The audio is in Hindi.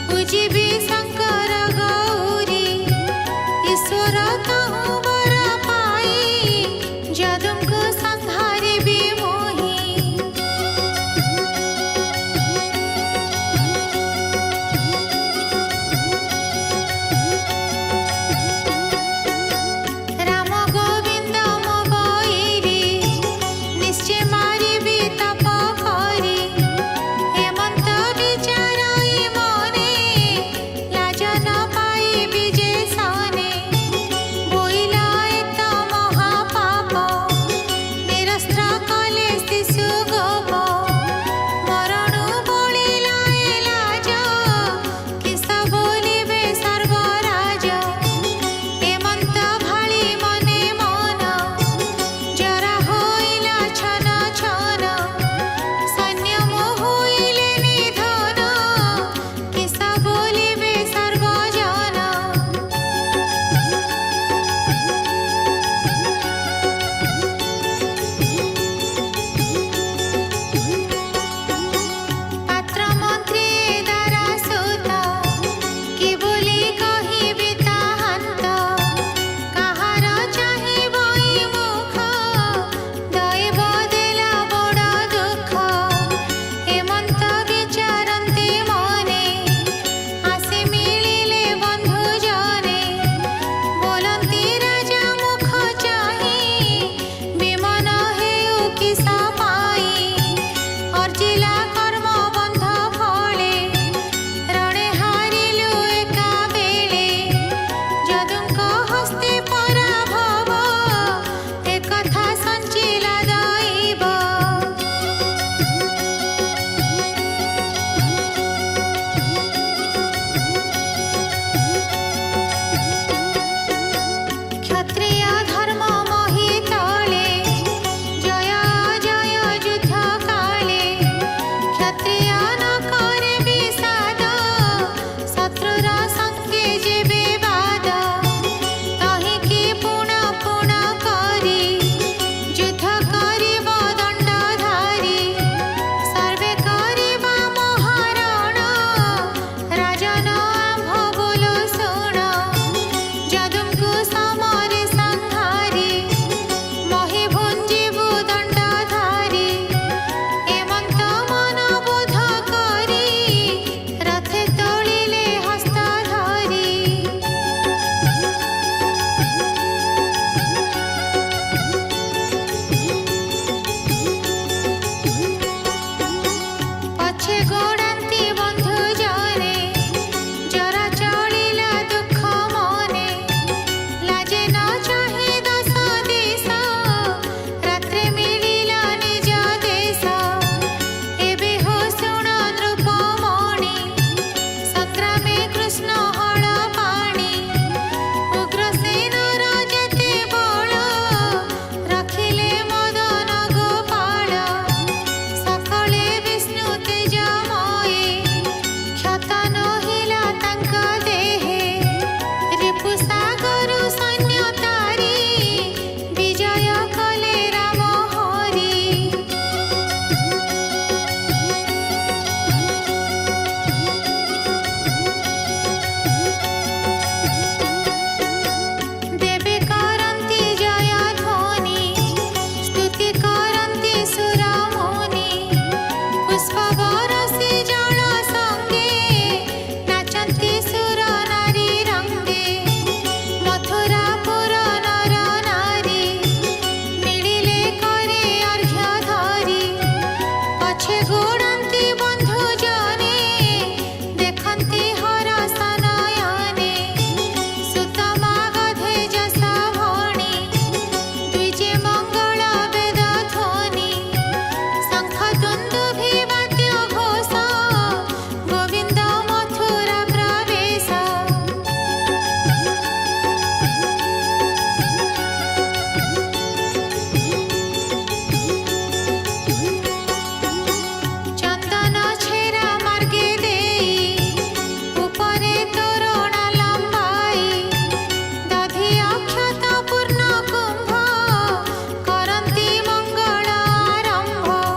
पूजिबी शंकर गौरी ईश्वर कहूँ वर पाई जदुଙ୍କୁ संहारिबी मोहि राम गोविंद मो बईरी निश्चय मारिबी तप करी हेमंत विचारई मने लाज न पाइबी जे सने बोइला एत महापाप निरस्त्र कले शिशु गोप मरणु बोलिला ए लाज किस बोलिबे सर्वराज हेमंत भाली मने मन जरा होइला छन छन सैन्य मोहइले निधन किस बोलिबे सर्वजन पात्र मंत्री दारा सुत कि बोली कहिबे ताहांत काहार चाहिबई मुख दैव देला बड़ दुख हेमंत विचारन्ते मने आसे मिलिले बंधु जने बोलन्ति राजा मुख चाहि विमन हेउ किसा पाई अर्जिला कर्म बंध फले रणे हारिलु एका बेले जदुଙ୍କ हस्ते पराभव एकथा संचिला दैव क्षत्रिय धर्म मोहि तले जय जय युद्ध काले क्षत्रिय न करे विषाद शत्रुर संगे जेबे बाद तहि कि पुण पुण करी युद्ध करिब दंडधारी सर्वे करिबा महारण राजन आम्भ बोलो शुण जदुଙ୍କୁ समरे संहारी मोहि भुंजिबु दंडधारी हेमंत मन बोध करी रथे तोलिले हस्त धरी पछे गोड़ान्ति बंधु जने जरा चलिला दुख मने लाजे न चाहि दश दिश रात्रे मिलिला निज देश एबे हो शुण नृपमणि संग्रामे कृष्ण हळ पाणि उग्रसेनर जेते बळ रखिले मदन गोपाळ सकले विष्णु तेजमये क्षत नहिला तांक देहे रिपु सागरु सैन्य तारी विजय कले राम हरि देवे करन्ति जय ध्वनि स्तुति करन्ति सुर मुनि पुष्प बरसी जल संगे नाचन्ति सुर नारी रंगे मथुरापुर नर नारी मिलिले करे अर्घ्य धरी पछे गोड़ान्ति बंधु जने देखन्ति